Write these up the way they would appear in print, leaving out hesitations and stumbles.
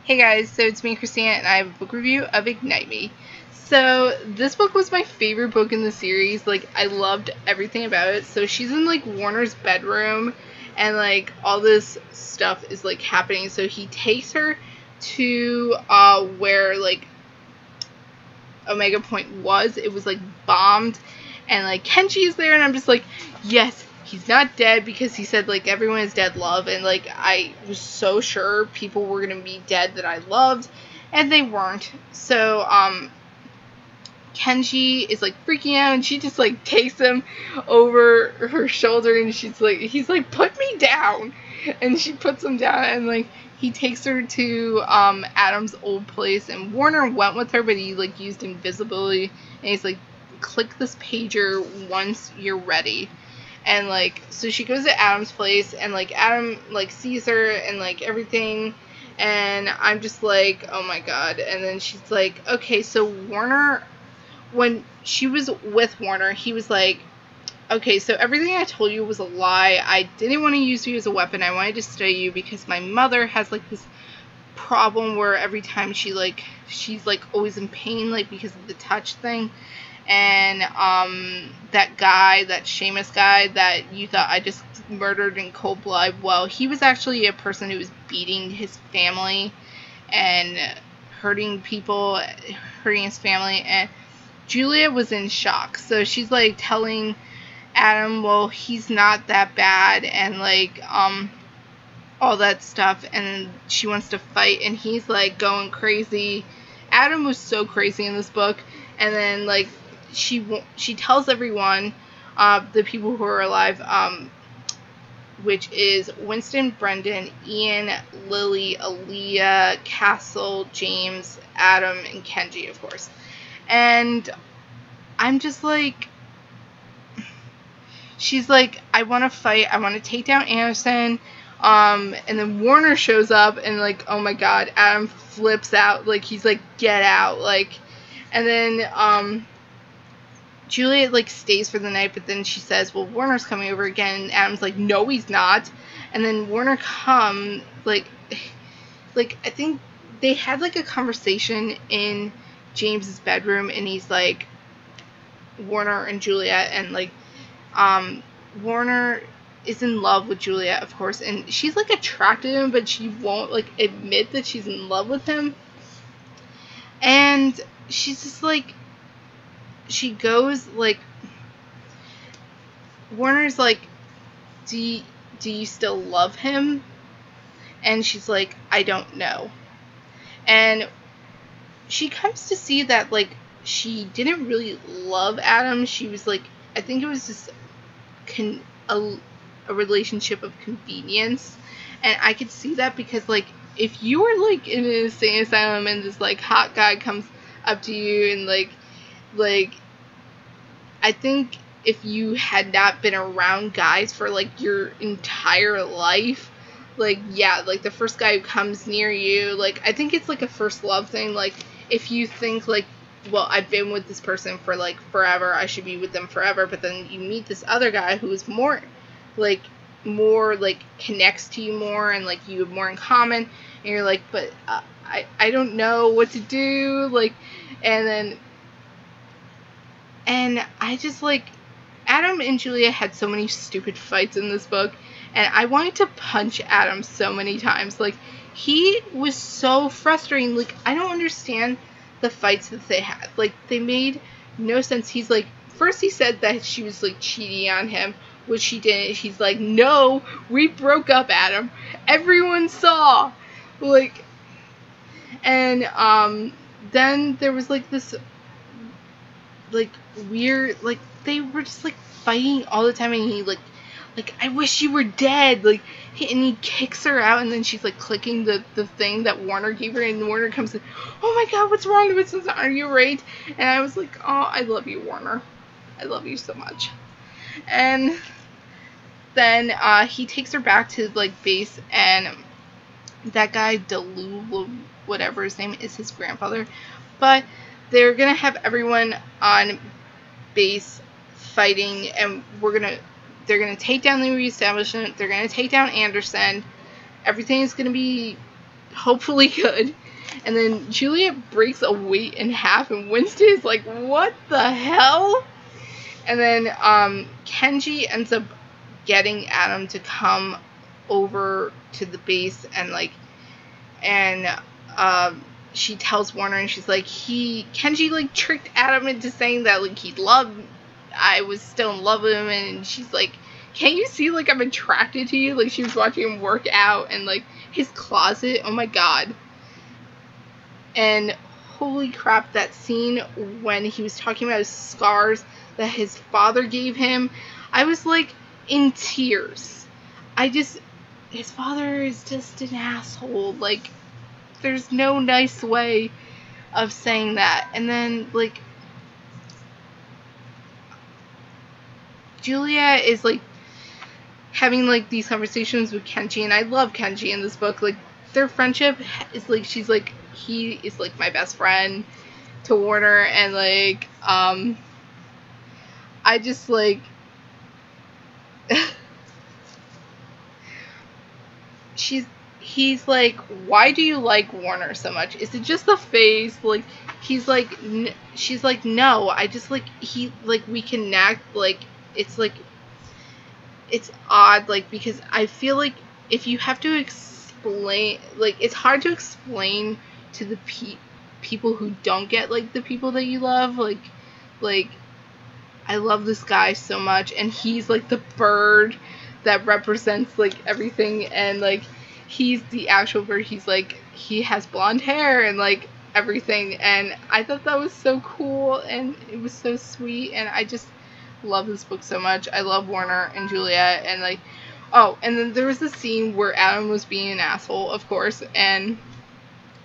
Hey guys, so it's me, Christina, and I have a book review of Ignite Me. So this book was my favorite book in the series. Like, I loved everything about it. So she's in like Warner's bedroom, and like all this stuff is like happening. So he takes her to where like Omega Point was. It was like bombed, and like Kenji is there, and I'm just like, yes, he's not dead, because he said like everyone is dead, love, and like I was so sure people were gonna be dead that I loved, and they weren't. So Kenji is like freaking out, and she just like takes him over her shoulder, and he's like, put me down, and she puts him down, and like he takes her to Adam's old place, and Warner went with her, but he like used invisibility, and he's like, click this pager once you're ready. And like, so she goes to Adam's place, and like Adam like sees her and like everything, and I'm just like, oh my god. And then she's like, okay, so Warner, when she was with Warner, he was like, okay, so everything I told you was a lie. I didn't want to use you as a weapon. I wanted to study you because my mother has like this problem where every time she's like always in pain, like because of the touch thing. And that guy, that Seamus guy that you thought I just murdered in cold blood, well, he was actually a person who was beating his family and hurting people, hurting his family. And Julia was in shock, so she's like telling Adam, well, he's not that bad, and like all that stuff, and she wants to fight, and he's like going crazy. Adam was so crazy in this book. And then like she tells everyone, the people who are alive, which is Winston, Brendan, Ian, Lily, Aaliyah, Castle, James, Adam, and Kenji, of course. And I'm just like, she's like, I want to fight, I want to take down Anderson. And then Warner shows up, and like, oh my god, Adam flips out, like he's like, get out, like. And then Juliet like stays for the night, but then she says, well, Warner's coming over again, and Adam's like, no, he's not. And then Warner like I think they had like a conversation in James's bedroom, and he's like, Warner and Juliet, and like Warner is in love with Juliet, of course, and she's like attracted to him, but she won't like admit that she's in love with him. And she's just like, she goes like, Warner's like, do you still love him? And she's like, I don't know. And she comes to see that like she didn't really love Adam. She was like, I think it was just a relationship of convenience. And I could see that, because like, if you were like in an insane asylum and this like hot guy comes up to you, and like I think if you had not been around guys for like your entire life, like, yeah, like the first guy who comes near you, like, I think it's like a first love thing. Like, if you think like, well, I've been with this person for like forever, I should be with them forever, but then you meet this other guy who is more like connects to you more, and like you have more in common, and you're like, but I don't know what to do, like. And I just like, Adam and Julia had so many stupid fights in this book, and I wanted to punch Adam so many times. Like, he was so frustrating. Like, I don't understand the fights that they had. Like, they made no sense. He's like, first he said that she was like cheating on him, which she didn't. He's like, no, we broke up, Adam. Everyone saw. Like, and then there was like this like weird, like they were just like fighting all the time, and he like I wish you were dead, like, and he kicks her out, and then she's like clicking the thing that Warner gave her, and Warner comes in, oh my god, what's wrong with this? Are you right? And I was like, oh, I love you, Warner, I love you so much. And then he takes her back to like base, and that guy Delulu, whatever his name is, his grandfather. But they're gonna have everyone on base fighting, and they're gonna take down the reestablishment. They're gonna take down Anderson. Everything is gonna be hopefully good. And then Juliet breaks a weight in half, and Winston is like, what the hell? And then Kenji ends up getting Adam to come over to the base, and like, and she tells Warner, and she's like, Kenji like tricked Adam into saying that like I was still in love with him, and she's like, can't you see like I'm attracted to you? Like she was watching him work out, and like his closet, oh my god. And holy crap, that scene when he was talking about his scars that his father gave him, I was like in tears. His father is just an asshole. Like, there's no nice way of saying that. And then, like, Julia is, like, having, like, these conversations with Kenji, and I love Kenji in this book. Like, their friendship is, like, he is, like, my best friend to Warner, and, like, I just, like, he's like, why do you like Warner so much? Is it just the face? Like, he's like, she's like, no, I just, like, we connect, like, it's odd, like, because I feel like if you have to explain, like, it's hard to explain to the people who don't get, like, the people that you love, like, I love this guy so much, and he's, like, the bird that represents, like, everything, and, like, he's the actual bird. He's, like, he has blonde hair and, like, everything, and I thought that was so cool, and it was so sweet, and I just love this book so much. I love Warner and Juliet, and, like, oh, and then there was a scene where Adam was being an asshole, of course, and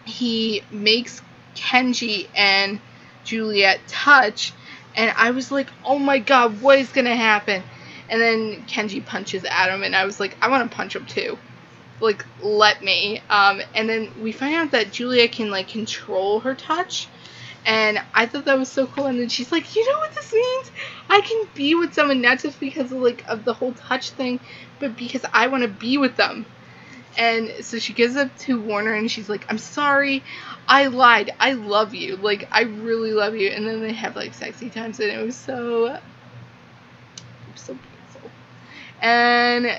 he makes Kenji and Juliet touch, and I was like, oh my god, what is gonna happen? And then Kenji punches Adam, and I was like, I want to punch him too. Like, let me. And then we find out that Julia can, like, control her touch, and I thought that was so cool. And then she's like, you know what this means? I can be with someone not just because of, like, of the whole touch thing, but because I want to be with them. And so she gives up to Warner, and she's like, I'm sorry, I lied, I love you, like, I really love you. And then they have, like, sexy times, and it was so beautiful. And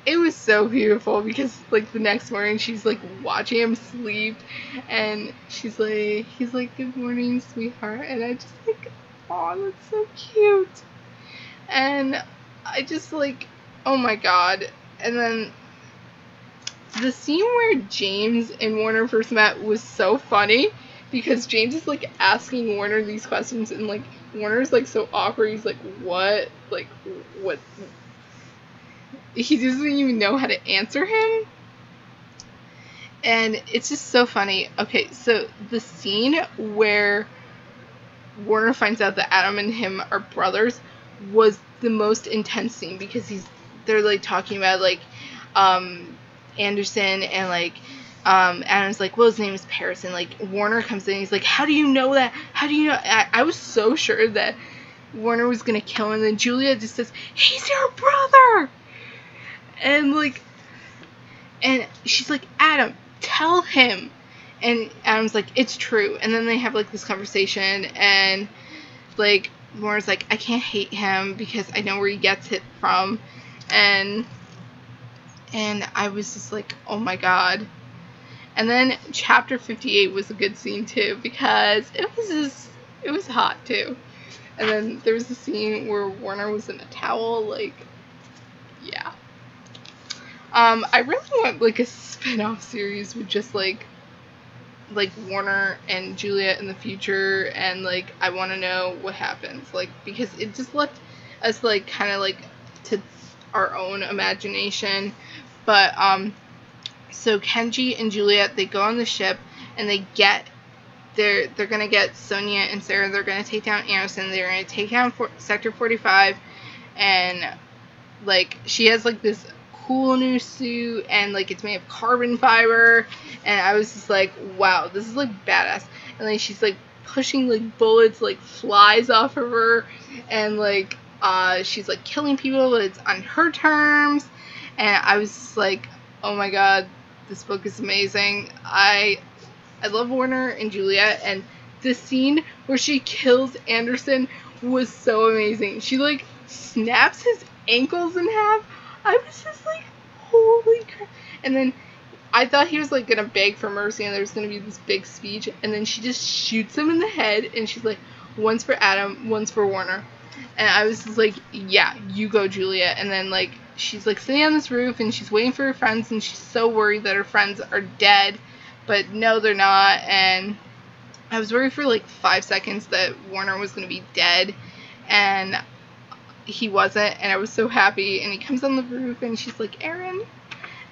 it was so beautiful because, like, the next morning she's, like, watching him sleep, and he's like, good morning, sweetheart. And I just, like, aw, that's so cute. And I just, like, oh my god. And then the scene where James and Warner first met was so funny because James is, like, asking Warner these questions, and, like, Warner's, like, so awkward. He's like, what? Like, what? He doesn't even know how to answer him. And it's just so funny. Okay, so the scene where Warner finds out that Adam and him are brothers was the most intense scene because they're, like, talking about, like, Anderson, and, like, Adam's like, well, his name is Paris, and, like, Warner comes in, and he's like, how do you know that? How do you know? I was so sure that Warner was gonna kill him, and then Julia just says, he's your brother! And, like, and she's like, Adam, tell him. And Adam's like, it's true. And then they have, like, this conversation, and, like, Warner's like, I can't hate him because I know where he gets it from. And I was just like, oh my god. And then chapter 58 was a good scene too, because it was hot too. And then there was a scene where Warner was in a towel, like, yeah. I really want, like, a spin-off series with just, like, Warner and Juliet in the future, and, like, I want to know what happens, like, because it just left us, like, kind of, like, to our own imagination. But, so Kenji and Juliet, they go on the ship, and they're gonna get Sonia and Sarah, they're gonna take down Anderson, they're gonna take down Sector 45, and, like, she has, like, this cool new suit, and, like, it's made of carbon fiber, and I was just like, wow, this is, like, badass. And, like, she's, like, pushing, like, bullets, like, flies off of her, and, like, she's, like, killing people, but it's on her terms. And I was just like, oh my god, This book is amazing. I love Warner and Juliet, and the scene where she kills Anderson was so amazing. She like snaps his ankles in half. I was just like, holy crap. And then I thought he was like gonna beg for mercy and there was gonna be this big speech, and then she just shoots him in the head and she's like, one's for Adam, one's for Warner. And I was just like, yeah, you go, Juliet. And then like she's like sitting on this roof and she's waiting for her friends and she's so worried that her friends are dead, but no, they're not. And I was worried for like 5 seconds that Warner was gonna be dead, and he wasn't, and I was so happy. And he comes on the roof and she's like, Aaron.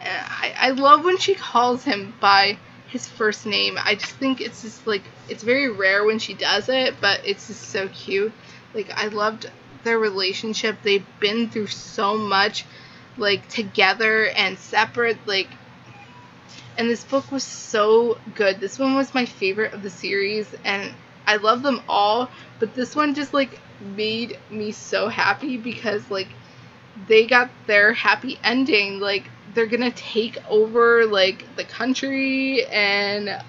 And I love when she calls him by his first name. I just think it's just like, it's very rare when she does it, but it's just so cute. Like, I loved their relationship. They've been through so much, like, together and separate, like, and this book was so good. This one was my favorite of the series, and I love them all, but this one just, like, made me so happy because, like, they got their happy ending. Like, they're gonna take over, like, the country, and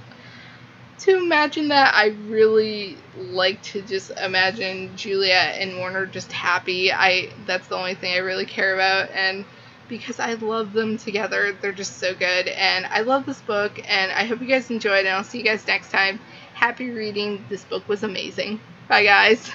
to imagine that, I really like to just imagine Juliet and Warner just happy. That's the only thing I really care about, and because I love them together, they're just so good, and I love this book, and I hope you guys enjoyed, and I'll see you guys next time. Happy reading. This book was amazing. Bye, guys.